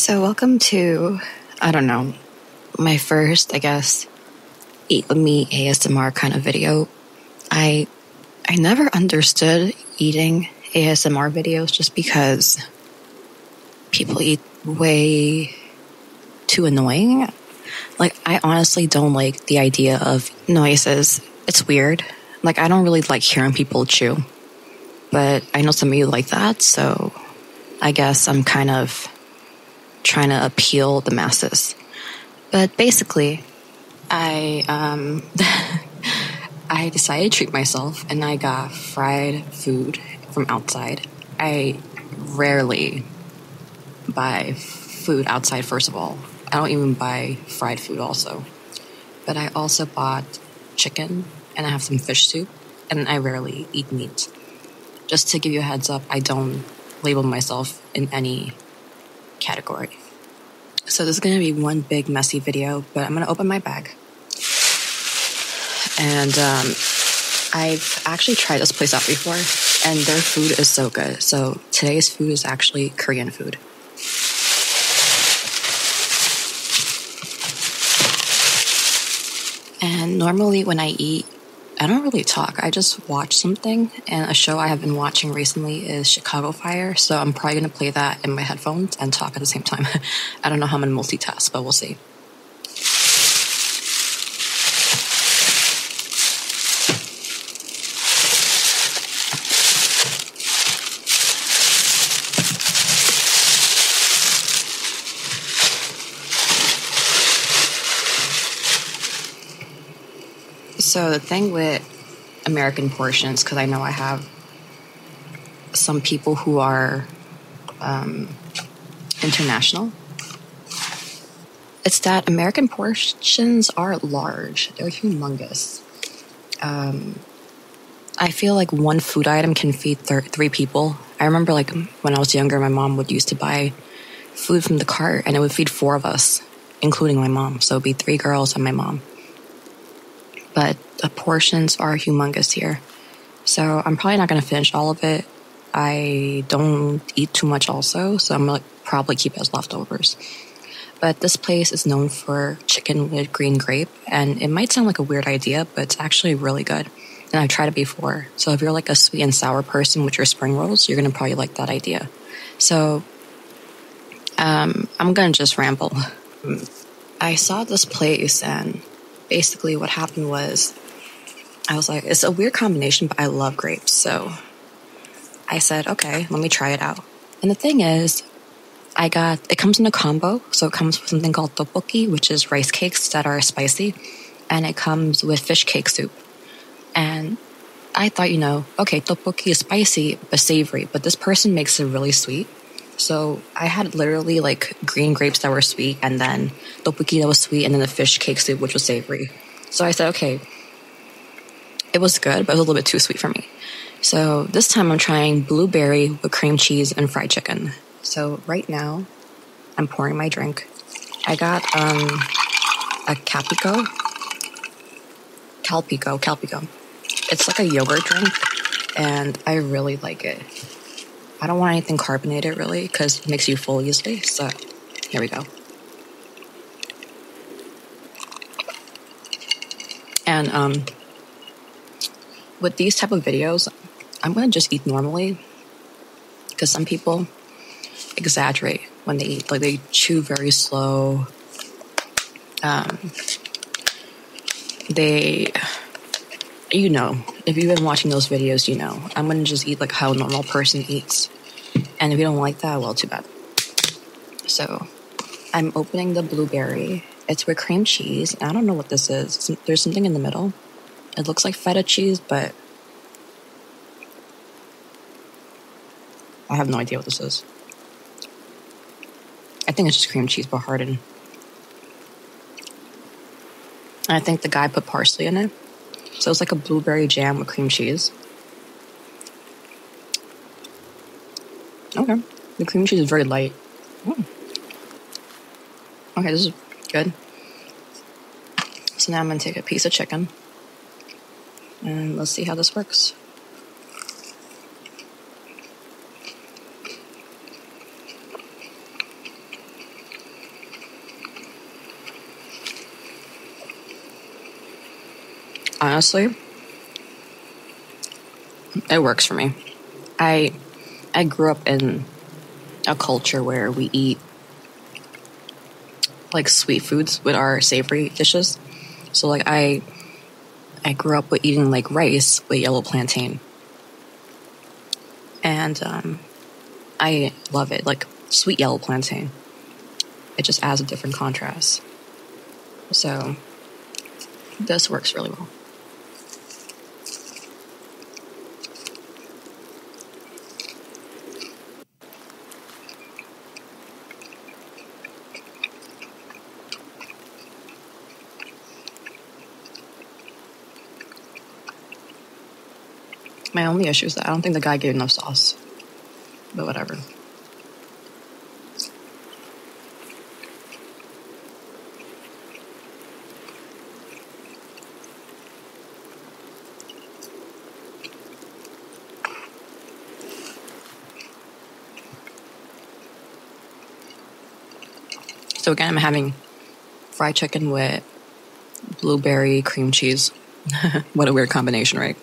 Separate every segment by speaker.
Speaker 1: So welcome to, I don't know, my first, I guess, Eat With Me ASMR kind of video. I never understood eating ASMR videos just because people eat way too annoying. Like, I honestly don't like the idea of noises. It's weird. Like, I don't really like hearing people chew. But I know some of you like that, so I guess I'm kind of trying to appeal the masses. But basically, I I decided to treat myself and I got fried food from outside. I rarely buy food outside, first of all. I don't even buy fried food also. But I also bought chicken and I have some fish soup, and I rarely eat meat. Just to give you a heads up, I don't label myself in any category. So this is going to be one big messy video, but I'm going to open my bag. And I've actually tried this place out before, and their food is so good. So today's food is actually Korean food. And normally when I eat, I don't really talk. I just watch something, and a show I have been watching recently is Chicago Fire, so I'm probably going to play that in my headphones and talk at the same time. I don't know how I'm going to multitask, but we'll see. So the thing with American portions, because I know I have some people who are international, it's that American portions are large. They're humongous. I feel like one food item can feed three people. I remember like when I was younger, my mom would used to buy food from the cart and it would feed four of us, including my mom. So it'd be three girls and my mom. But the portions are humongous here. So I'm probably not going to finish all of it. I don't eat too much also, so I'm going to probably keep it as leftovers. But this place is known for chicken with green grape, and it might sound like a weird idea, but it's actually really good. And I've tried it before. So if you're like a sweet and sour person with your spring rolls, you're going to probably like that idea. So I'm going to just ramble. I saw this place, and basically what happened was I was like, it's a weird combination, but I love grapes. So I said, okay, let me try it out. And the thing is, it comes in a combo. So it comes with something called tteokbokki, which is rice cakes that are spicy. And it comes with fish cake soup. And I thought, okay, tteokbokki is spicy, but savory. But this person makes it really sweet. So I had literally like green grapes that were sweet, and then tteokbokki that was sweet, and then the fish cake soup, which was savory. So I said, okay, it was good, but it was a little bit too sweet for me. So this time I'm trying blueberry with cream cheese and fried chicken. So right now I'm pouring my drink. I got a Calpico. It's like a yogurt drink, and I really like it. I don't want anything carbonated, really, because it makes you full easily. So here we go. And with these type of videos, I'm going to just eat normally, because some people exaggerate when they eat. Like, they chew very slow. If you've been watching those videos, I'm going to just eat like how a normal person eats. And if you don't like that, well, too bad. So I'm opening the blueberry. It's with cream cheese. I don't know what this is. There's something in the middle. It looks like feta cheese, but I have no idea what this is. I think it's just cream cheese, but hardened. And I think the guy put parsley in it. So it's like a blueberry jam with cream cheese. Okay. The cream cheese is very light. Okay, this is good. So now I'm going to take a piece of chicken. And let's see how this works. Honestly, it works for me. I grew up in a culture where we eat like sweet foods with our savory dishes. So like I grew up with eating like rice with yellow plantain, and I love it. Like sweet yellow plantain, it just adds a different contrast. So this works really well. My only issue is that I don't think the guy gave enough sauce, but whatever. So again, I'm having fried chicken with blueberry cream cheese. What a weird combination, right?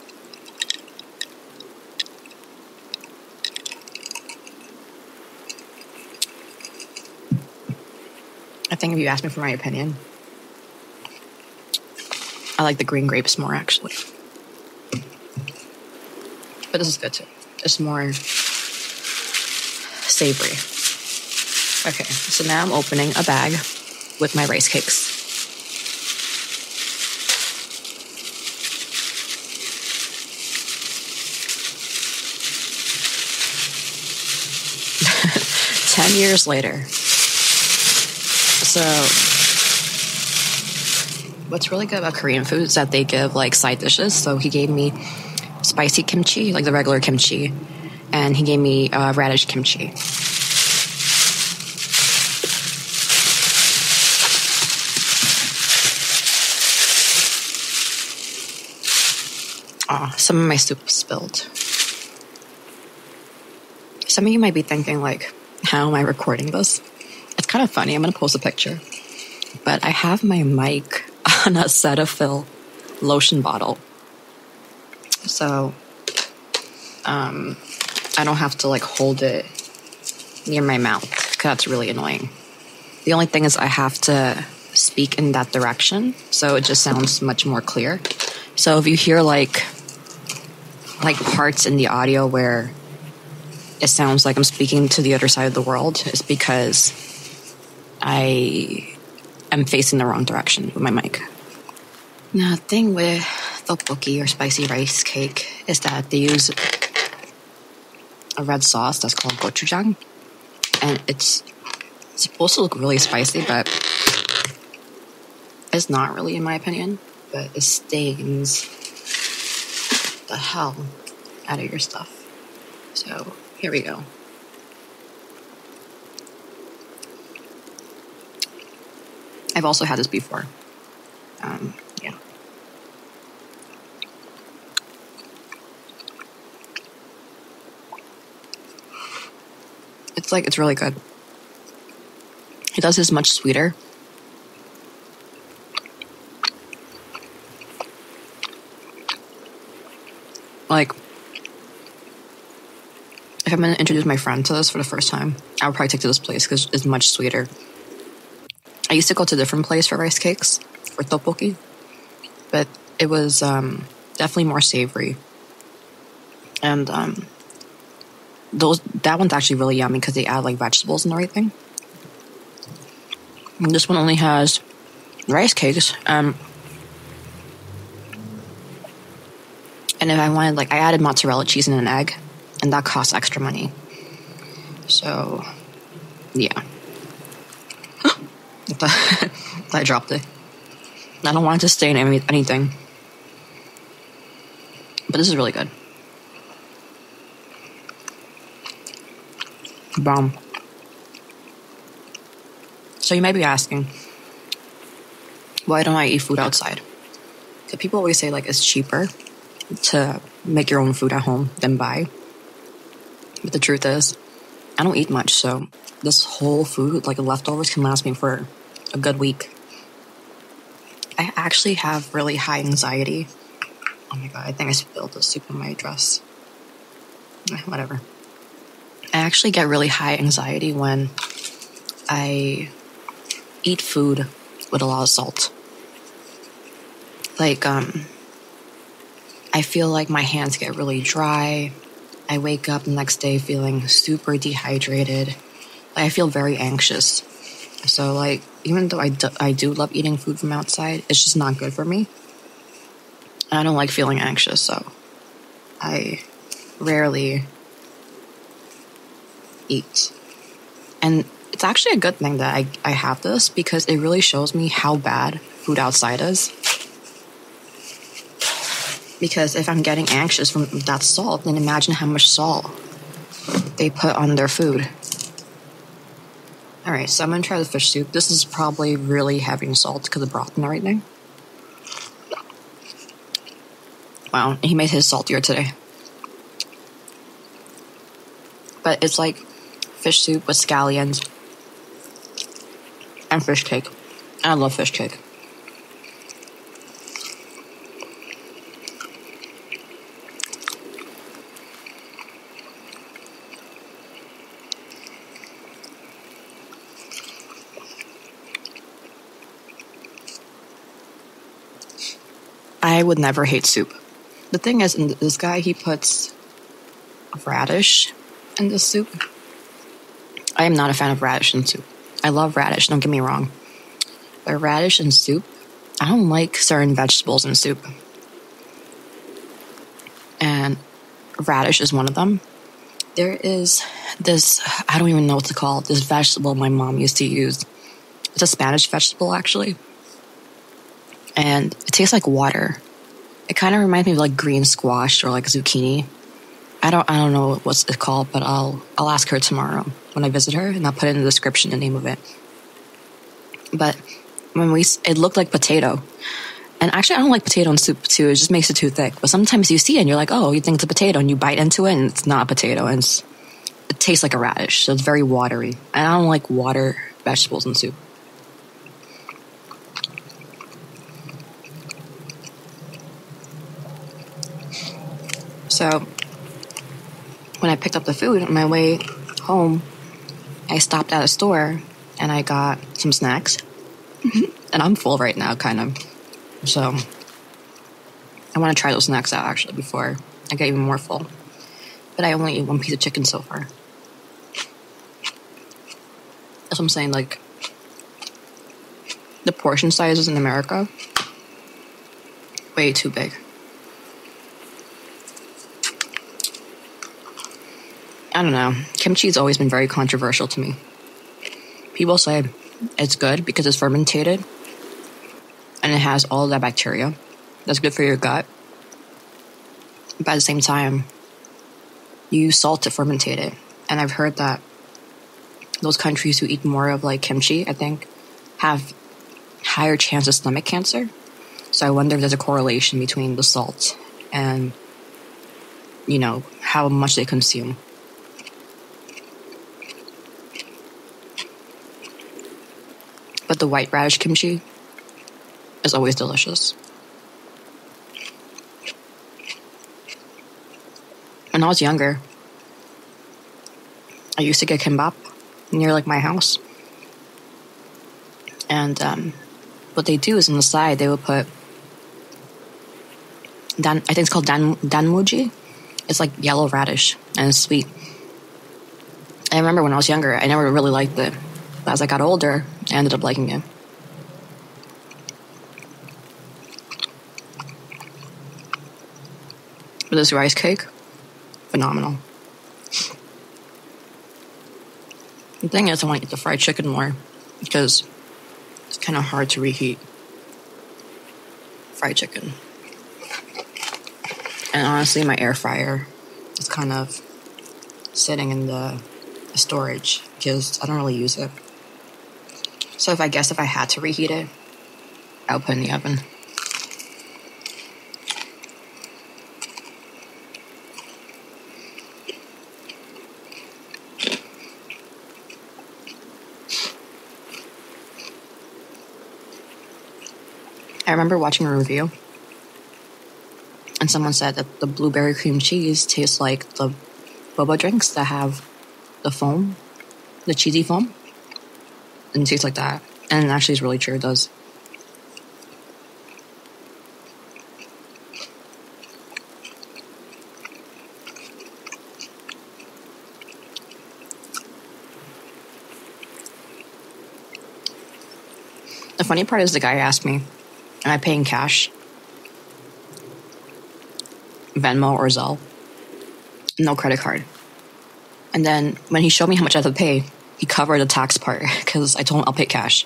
Speaker 1: I think if you ask me for my opinion, I like the green grapes more, actually. But this is good too. It's more savory. Okay, so now I'm opening a bag with my rice cakes. Ten years later. So, what's really good about Korean food is that they give like side dishes. So he gave me spicy kimchi, like the regular kimchi, and he gave me radish kimchi. Oh, some of my soup spilled. Some of you might be thinking like, how am I recording this? It's kind of funny. I'm going to post a picture. But I have my mic on a Cetaphil lotion bottle. So I don't have to like hold it near my mouth because that's really annoying. The only thing is I have to speak in that direction. So it just sounds much more clear. So if you hear like parts in the audio where it sounds like I'm speaking to the other side of the world, it's because I am facing the wrong direction with my mic. Now, the thing with tteokbokki or spicy rice cake is that they use a red sauce that's called gochujang, and it's supposed to look really spicy, but it's not really, in my opinion. But it stains the hell out of your stuff. So here we go. I've also had this before. Yeah. It's really good. It does this much sweeter. Like, if I'm going to introduce my friend to this for the first time, I would probably take to this place because it's much sweeter. I used to go to a different place for rice cakes, for tteokbokki, but it was definitely more savory. And that one's actually really yummy because they add like vegetables and everything. And this one only has rice cakes. And if I wanted, like, I added mozzarella cheese and an egg, and that costs extra money. So, yeah. I dropped it. I don't want it to stain anything. But this is really good. Bomb. So you might be asking, why don't I eat food outside? So people always say, like, it's cheaper to make your own food at home than buy. But the truth is, I don't eat much, so this whole food, like leftovers, can last me for a good week. I actually have really high anxiety Oh my god, I think I spilled the soup on my dress. Whatever. I actually get really high anxiety when I eat food with a lot of salt. Like, I feel like my hands get really dry. I wake up the next day feeling super dehydrated. Like, I feel very anxious. So, like, even though I do love eating food from outside, it's just not good for me. I don't like feeling anxious, so I rarely eat. And it's actually a good thing that I have this because it really shows me how bad food outside is. Because if I'm getting anxious from that salt, then imagine how much salt they put on their food. Alright, so I'm going to try the fish soup. This is probably really heavy in salt because of broth and everything. Wow, he made his saltier today. But it's like fish soup with scallions and fish cake. I love fish cake. I would never hate soup. The thing is, this guy, he puts radish in the soup. I am not a fan of radish in soup. I love radish, don't get me wrong. But radish in soup, I don't like certain vegetables in soup. And radish is one of them. There is this, I don't even know what to call it, this vegetable my mom used to use. It's a Spanish vegetable, actually. And it tastes like water. It kind of reminds me of like green squash or like zucchini. I don't know what's it called, but I'll ask her tomorrow when I visit her, and I'll put in the description the name of it. But it looked like potato. And actually, I don't like potato in soup too. It just makes it too thick. But sometimes you see it and you're like, oh, you think it's a potato, and you bite into it and it's not a potato, and it tastes like a radish. So it's very watery. And I don't like water vegetables in soup. So when I picked up the food on my way home, I stopped at a store and I got some snacks. And I'm full right now, kind of. So I want to try those snacks out, actually, before I get even more full. But I only ate one piece of chicken so far. That's what I'm saying, like, the portion sizes in America, way too big. I don't know. Kimchi's always been very controversial to me. People say it's good because it's fermented and it has all that bacteria that's good for your gut. But at the same time, you use salt to fermentate it. And I've heard that those countries who eat more of like kimchi, I think, have higher chance of stomach cancer. So I wonder if there's a correlation between the salt and, you know, how much they consume. But the white radish kimchi is always delicious. When I was younger, I used to get kimbap near like my house. And what they do is on the side, they would put, I think it's called danmuji. It's like yellow radish and it's sweet. I remember when I was younger, I never really liked it. But as I got older, I ended up liking it. But this rice cake, phenomenal. The thing is, I want to eat the fried chicken more because it's kind of hard to reheat fried chicken. And honestly, my air fryer is kind of sitting in the storage because I don't really use it. So if I had to reheat it, I would put it in the oven. I remember watching a review, and And someone said that the blueberry cream cheese tastes like the boba drinks that have the foam, the cheesy foam. And it tastes like that. And it actually is really true, it does. The funny part is the guy asked me, am I paying cash? Venmo or Zelle? No credit card. And then when he showed me how much I had to pay, he covered the tax part because I told him I'll pay cash.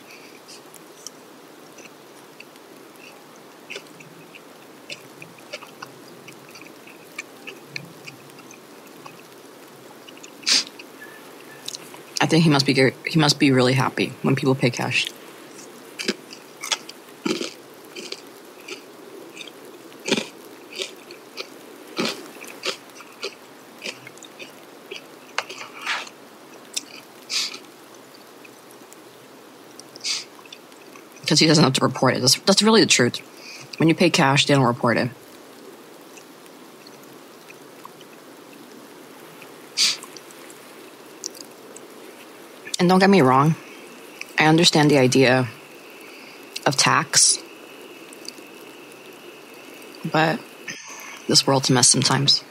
Speaker 1: I think he must be really happy when people pay cash. Because he doesn't have to report it. That's really the truth. When you pay cash, they don't report it. And don't get me wrong, I understand the idea of tax, but this world's a mess sometimes.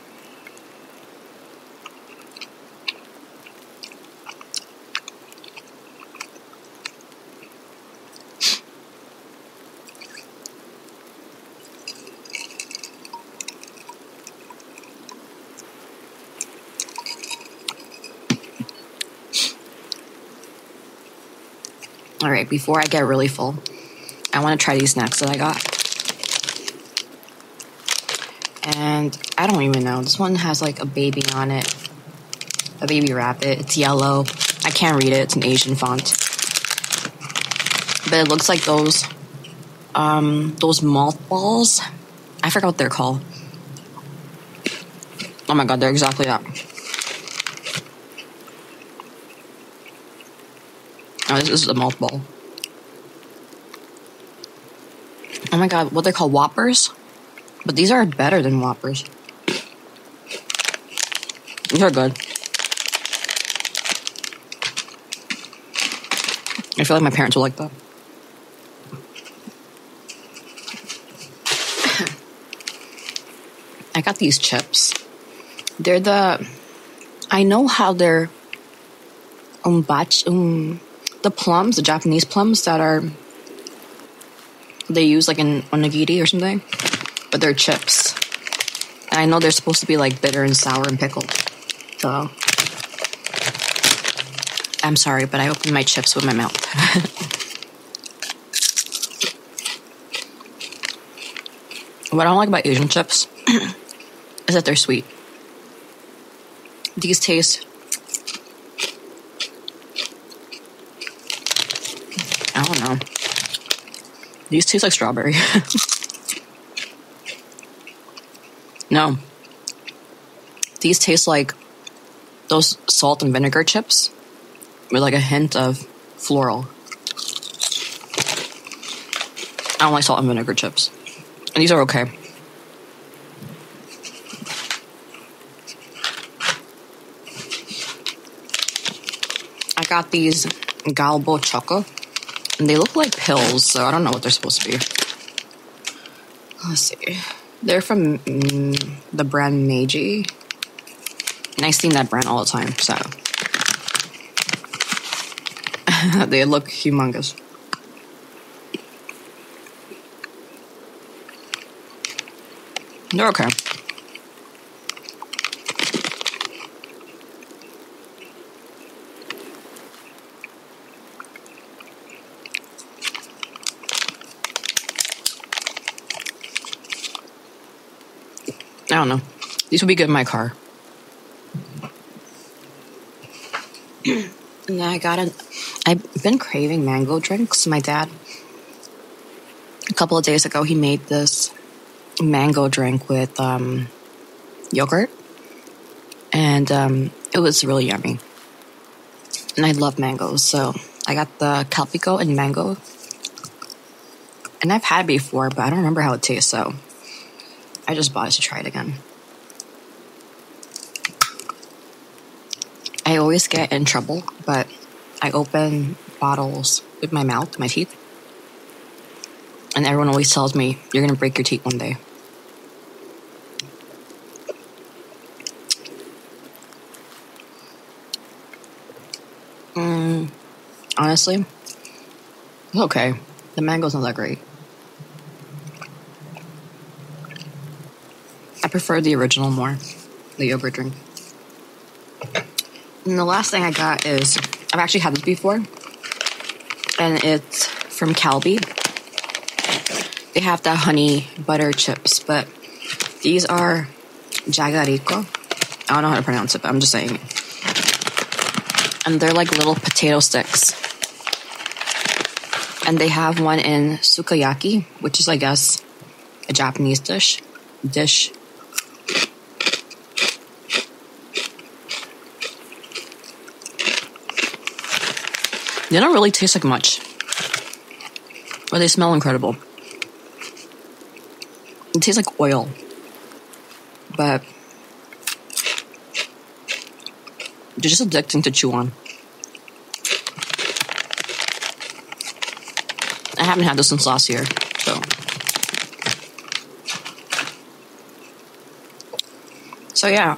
Speaker 1: All right, before I get really full, I want to try these snacks that I got. And I don't even know. This one has like a baby on it, a baby rabbit. It's yellow. I can't read it. It's an Asian font. But it looks like those mothballs. I forgot what they're called. Oh my god, they're exactly that. Oh, this is a mothball. Oh my god, what they're called, Whoppers? But these are better than Whoppers. These are good. I feel like my parents will like that. I got these chips. They're I know how they're the plums, the Japanese plums they use like in onigiri or something, but they're chips. And I know they're supposed to be like bitter and sour and pickled. So I'm sorry, but I opened my chips with my mouth. What I don't like about Asian chips is that they're sweet. These taste, I don't know. These taste like strawberry. No. These taste like those salt and vinegar chips with like a hint of floral. I don't like salt and vinegar chips. And these are okay. I got these Galbo Choco. And they look like pills, so I don't know what they're supposed to be. Let's see. They're from the brand Meiji. And I've seen that brand all the time, so. They look humongous. They're okay. I don't know. These would be good in my car. And then I've been craving mango drinks. My dad, a couple of days ago, he made this mango drink with yogurt. And it was really yummy. And I love mangoes, so I got the Calpico and mango. And I've had it before, but I don't remember how it tastes, so I just bought it to try it again. I always get in trouble, but I open bottles with my mouth, my teeth. And everyone always tells me, you're going to break your teeth one day. Honestly, it's okay. The mango's not that great. I prefer the original more, the yogurt drink. And the last thing I got is, I've actually had this before, and it's from Calbee. They have the honey butter chips, but these are jagarico. I don't know how to pronounce it, but I'm just saying it. And they're like little potato sticks. And they have one in sukiyaki, which is, I guess, a Japanese dish. They don't really taste like much, but they smell incredible. It tastes like oil, but they're just addicting to chew on. I haven't had this since last year, so yeah.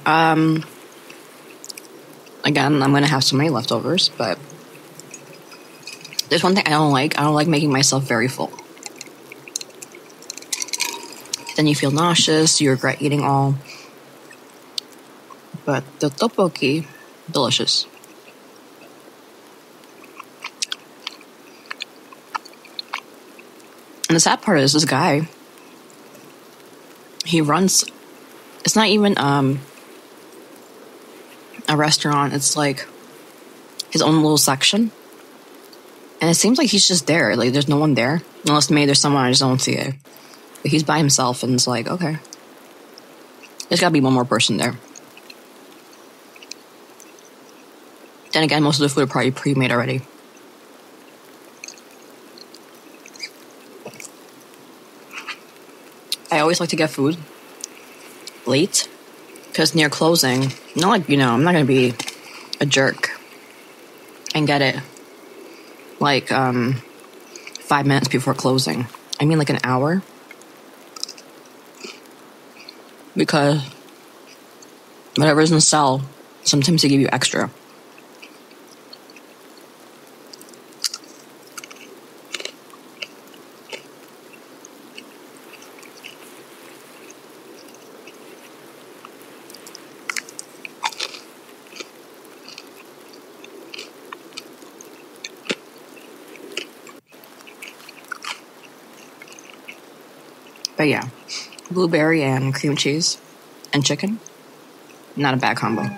Speaker 1: Again, I'm gonna have so many leftovers, but there's one thing I don't like. I don't like making myself very full. Then you feel nauseous. You regret eating all. But the tteokbokki, delicious. And the sad part is this guy, he runs, it's not even a restaurant, it's like his own little section. And it seems like he's just there, like there's no one there. Unless maybe there's someone, I just don't see it. But he's by himself and it's like, okay. There's gotta be one more person there. Then again, most of the food are probably pre-made already. I always like to get food late because near closing, not like, I'm not going to be a jerk and get it like 5 minutes before closing. I mean like an hour. Because whatever's in sale, sometimes they give you extra. But yeah, blueberry and cream cheese and chicken, not a bad combo.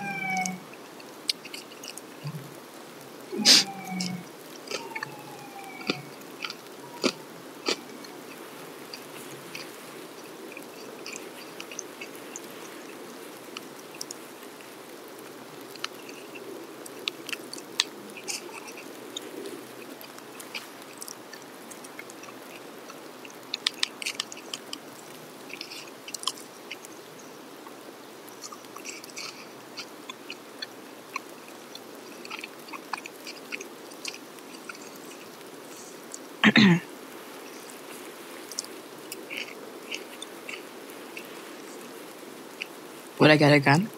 Speaker 1: Would I get it again?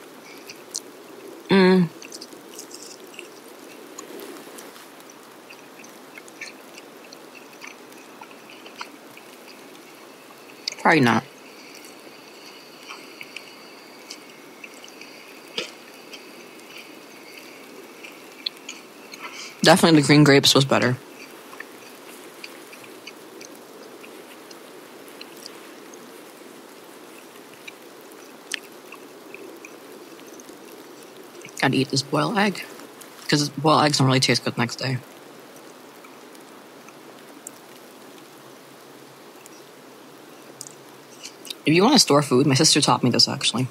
Speaker 1: Probably not. Definitely the green grapes was better. Gotta eat this boiled egg. Because boiled eggs don't really taste good next day. If you want to store food, my sister taught me this actually.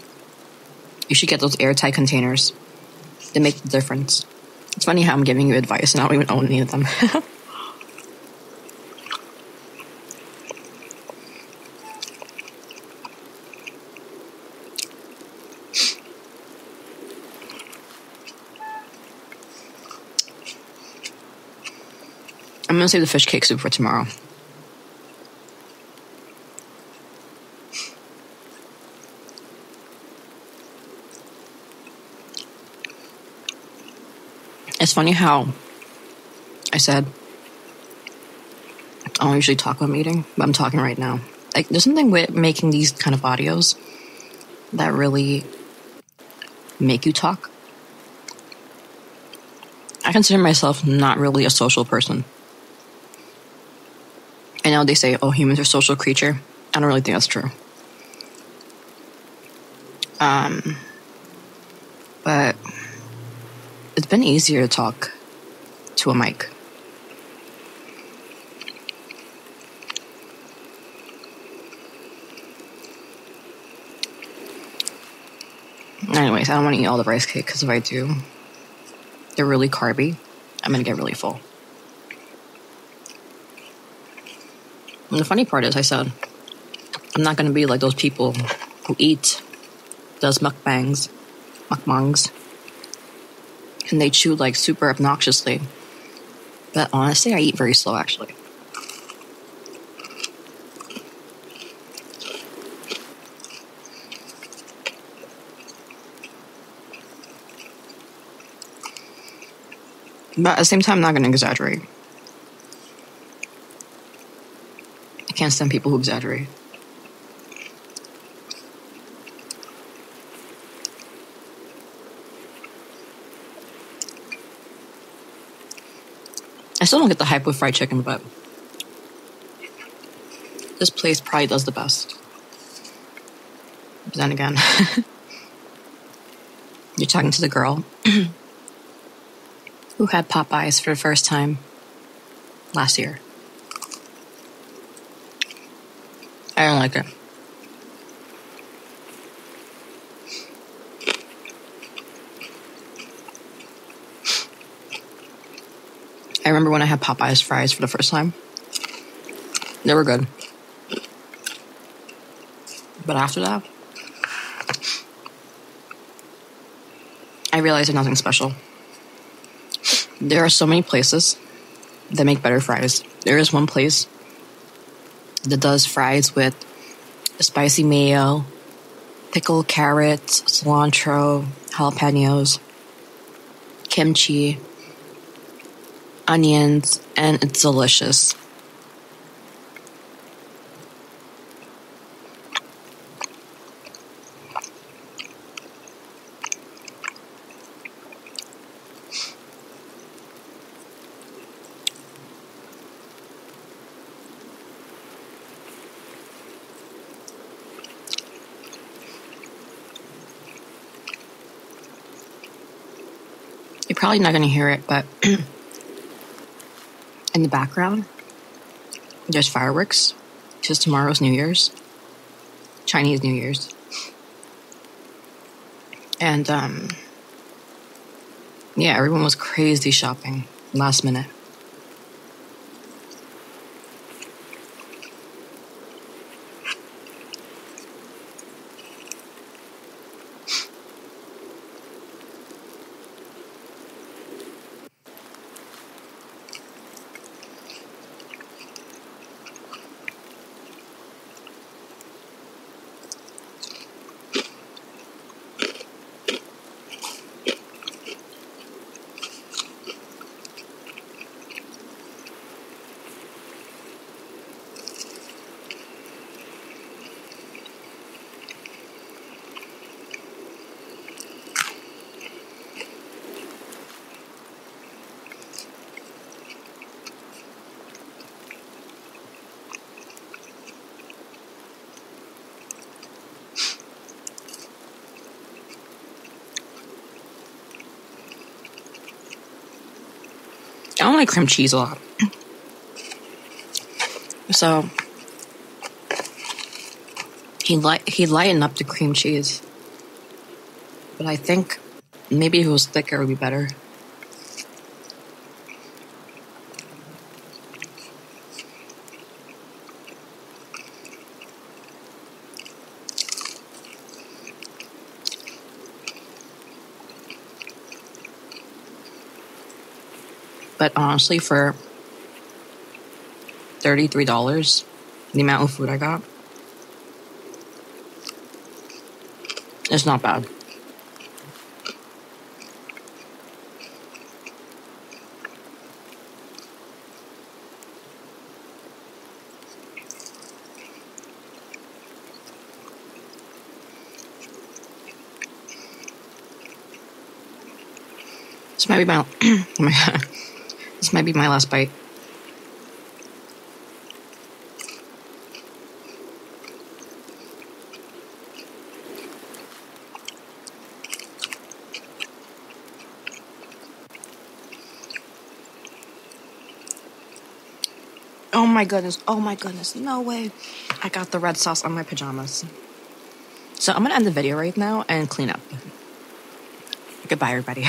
Speaker 1: You should get those airtight containers. They make the difference. It's funny how I'm giving you advice and I don't even own any of them. I'm going to save the fish cake soup for tomorrow. It's funny how I said I don't usually talk when I'm eating, but I'm talking right now. Like, there's something with making these kind of audios that really make you talk. I consider myself not really a social person. I know they say, oh, humans are social creature. I don't really think that's true. But it's been easier to talk to a mic. Anyways, I don't want to eat all the rice cake because if I do, they're really carby. I'm going to get really full. And the funny part is, I said, I'm not going to be like those people who eat, does mukbangs, and they chew like super obnoxiously. But honestly, I eat very slow actually. But at the same time, I'm not going to exaggerate. I can't stand people who exaggerate. I still don't get the hype with fried chicken, but this place probably does the best. But then again, you're talking to the girl who had Popeyes for the first time last year. I don't like it. I remember when I had Popeyes fries for the first time. They were good. But after that, I realized they're nothing special. There are so many places that make better fries. There is one place that does fries with spicy mayo, pickled carrots, cilantro, jalapenos, kimchi, onions, and it's delicious. You're probably not going to hear it, but in the background, there's fireworks because tomorrow's New Year's, Chinese New Year's. And, yeah, everyone was crazy shopping last minute. I don't like cream cheese a lot. So he lightened up the cream cheese. But I think maybe if it was thicker, it would be better. But honestly, for $33. The amount of food I got. It's not bad. This might be my oh my god. This might be my last bite. Oh my goodness. Oh my goodness. No way. I got the red sauce on my pajamas. So I'm gonna end the video right now and clean up. Goodbye, everybody.